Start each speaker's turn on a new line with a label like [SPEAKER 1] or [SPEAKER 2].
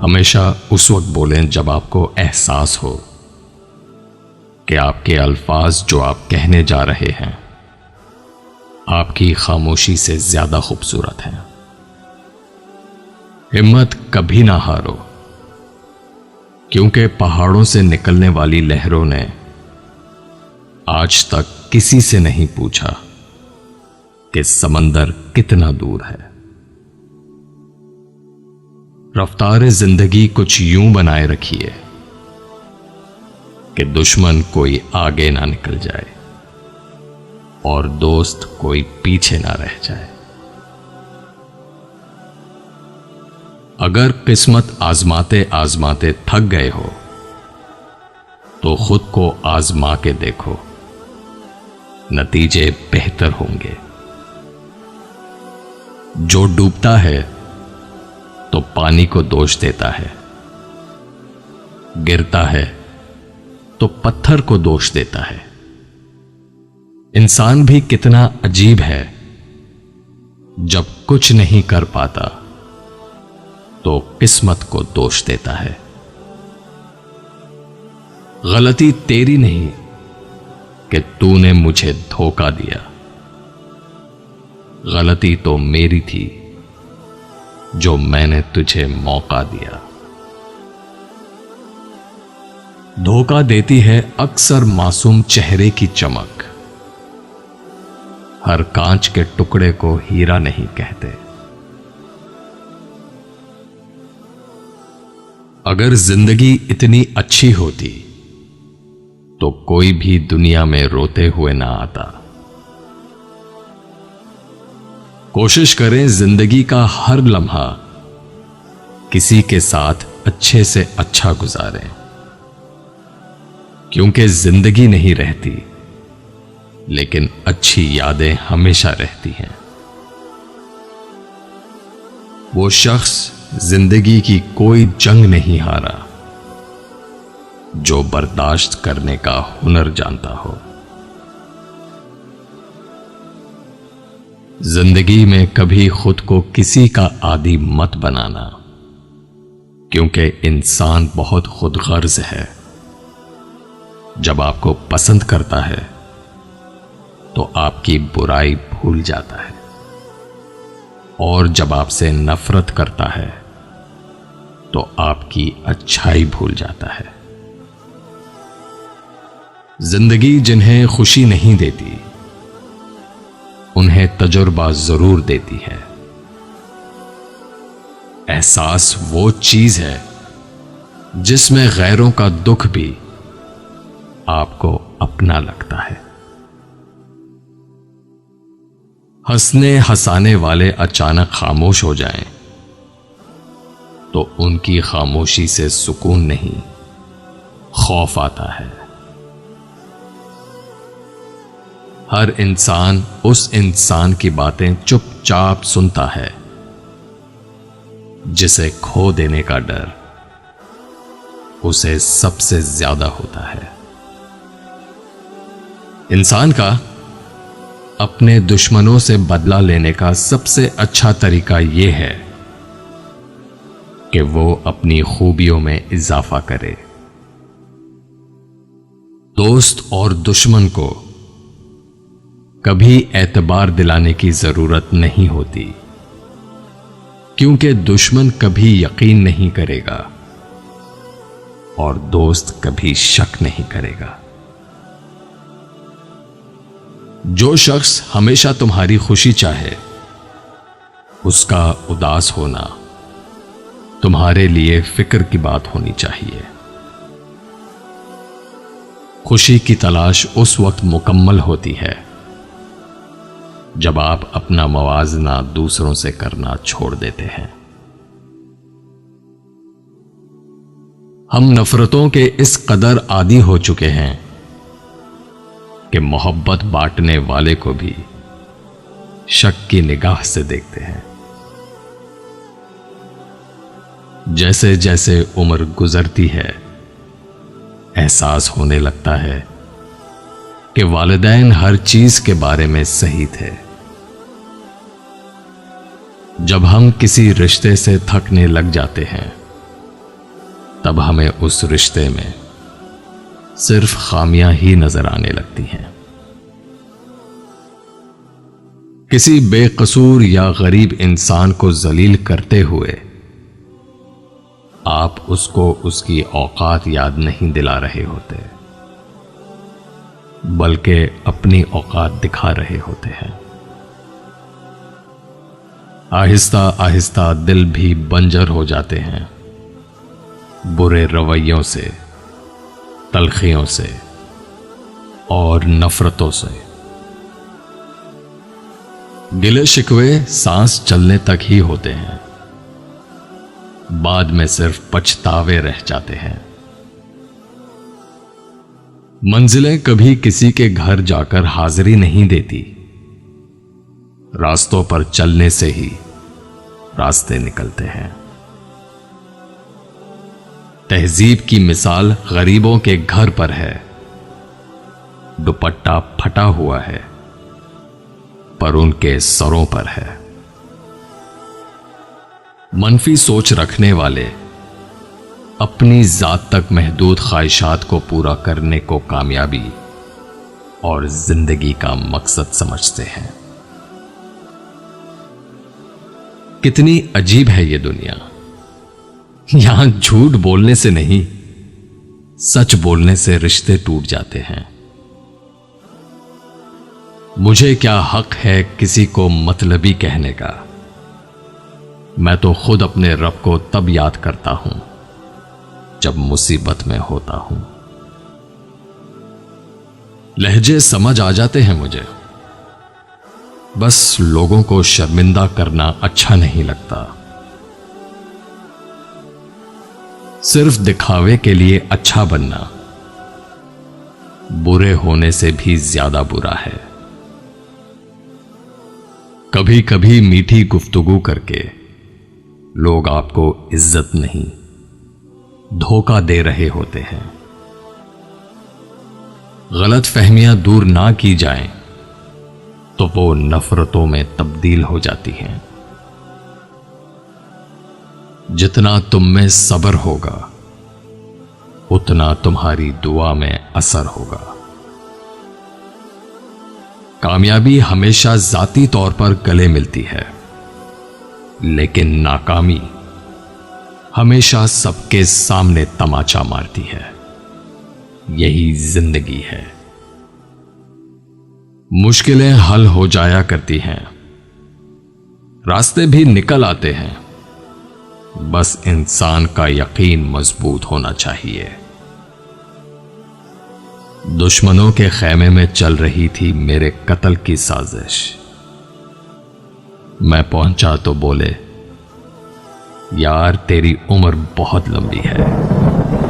[SPEAKER 1] हमेशा उस वक्त बोलें जब आपको एहसास हो कि आपके अल्फाज जो आप कहने जा रहे हैं आपकी खामोशी से ज्यादा खूबसूरत हैं। हिम्मत कभी ना हारो, क्योंकि पहाड़ों से निकलने वाली लहरों ने आज तक किसी से नहीं पूछा कि समंदर कितना दूर है। रफ्तार जिंदगी कुछ यूं बनाए रखिए कि दुश्मन कोई आगे ना निकल जाए और दोस्त कोई पीछे ना रह जाए। अगर किस्मत आजमाते आजमाते थक गए हो तो खुद को आजमा के देखो, नतीजे बेहतर होंगे। जो डूबता है तो पानी को दोष देता है, गिरता है तो पत्थर को दोष देता है। इंसान भी कितना अजीब है, जब कुछ नहीं कर पाता तो किस्मत को दोष देता है। गलती तेरी नहीं कि तूने मुझे धोखा दिया, गलती तो मेरी थी जो मैंने तुझे मौका दिया। धोखा देती है अक्सर मासूम चेहरे की चमक, हर कांच के टुकड़े को हीरा नहीं कहते। अगर जिंदगी इतनी अच्छी होती तो कोई भी दुनिया में रोते हुए ना आता। कोशिश करें जिंदगी का हर लम्हा किसी के साथ अच्छे से अच्छा गुजारें, क्योंकि जिंदगी नहीं रहती लेकिन अच्छी यादें हमेशा रहती हैं। वो शख्स जिंदगी की कोई जंग नहीं हारा जो बर्दाश्त करने का हुनर जानता हो। जिंदगी में कभी खुद को किसी का आदी मत बनाना, क्योंकि इंसान बहुत खुदगर्ज है। जब आपको पसंद करता है तो आपकी बुराई भूल जाता है, और जब आपसे नफरत करता है तो आपकी अच्छाई भूल जाता है। जिंदगी जिन्हें खुशी नहीं देती उन्हें तजुर्बा जरूर देती है। एहसास वो चीज है जिसमें गैरों का दुख भी आपको अपना लगता है। हंसने हंसाने वाले अचानक खामोश हो जाएं तो उनकी खामोशी से सुकून नहीं, खौफ आता है। हर इंसान उस इंसान की बातें चुपचाप सुनता है जिसे खो देने का डर उसे सबसे ज्यादा होता है। इंसान का अपने दुश्मनों से बदला लेने का सबसे अच्छा तरीका यह है कि वो अपनी खूबियों में इजाफा करे। दोस्त और दुश्मन को कभी एतबार दिलाने की जरूरत नहीं होती, क्योंकि दुश्मन कभी यकीन नहीं करेगा और दोस्त कभी शक नहीं करेगा। जो शख्स हमेशा तुम्हारी खुशी चाहे उसका उदास होना तुम्हारे लिए फिक्र की बात होनी चाहिए। खुशी की तलाश उस वक्त मुकम्मल होती है जब आप अपना मवाजना दूसरों से करना छोड़ देते हैं। हम नफरतों के इस कदर आदी हो चुके हैं कि मोहब्बत बांटने वाले को भी शक की निगाह से देखते हैं। जैसे जैसे उम्र गुजरती है एहसास होने लगता है कि वालिदैन हर चीज के बारे में सही थे। जब हम किसी रिश्ते से थकने लग जाते हैं तब हमें उस रिश्ते में सिर्फ खामियां ही नजर आने लगती हैं। किसी बेकसूर या गरीब इंसान को जलील करते हुए आप उसको उसकी औकात याद नहीं दिला रहे होते, बल्कि अपनी औकात दिखा रहे होते हैं। आहिस्ता आहिस्ता दिल भी बंजर हो जाते हैं बुरे रवैयों से, तलखियों से और नफरतों से। गिले शिकवे सांस चलने तक ही होते हैं, बाद में सिर्फ पछतावे रह जाते हैं। मंजिलें कभी किसी के घर जाकर हाजिरी नहीं देती, रास्तों पर चलने से ही रास्ते निकलते हैं। तहजीब की मिसाल गरीबों के घर पर है, दुपट्टा फटा हुआ है पर उनके सरों पर है। मनफी सोच रखने वाले अपनी जात तक महदूद ख्वाहिशात को पूरा करने को कामयाबी और जिंदगी का मकसद समझते हैं। कितनी अजीब है ये दुनिया। यहां झूठ बोलने से नहीं, सच बोलने से रिश्ते टूट जाते हैं। मुझे क्या हक है किसी को मतलबी कहने का। मैं तो खुद अपने रब को तब याद करता हूं जब मुसीबत में होता हूं। लहजे समझ आ जाते हैं मुझे, बस लोगों को शर्मिंदा करना अच्छा नहीं लगता। सिर्फ दिखावे के लिए अच्छा बनना बुरे होने से भी ज्यादा बुरा है। कभी कभी मीठी गुफ्तगू करके लोग आपको इज्जत नहीं, धोखा दे रहे होते हैं। गलत फहमियां दूर ना की जाएं तो वो नफरतों में तब्दील हो जाती हैं। जितना तुम में सब्र होगा उतना तुम्हारी दुआ में असर होगा। कामयाबी हमेशा जाती तौर पर गले मिलती है, लेकिन नाकामी हमेशा सबके सामने तमाचा मारती है। यही जिंदगी है। मुश्किलें हल हो जाया करती हैं, रास्ते भी निकल आते हैं। बस इंसान का यकीन मजबूत होना चाहिए। दुश्मनों के खैमे में चल रही थी मेरे कत्ल की साजिश। मैं पहुंचा तो बोले, यार तेरी उम्र बहुत लंबी है।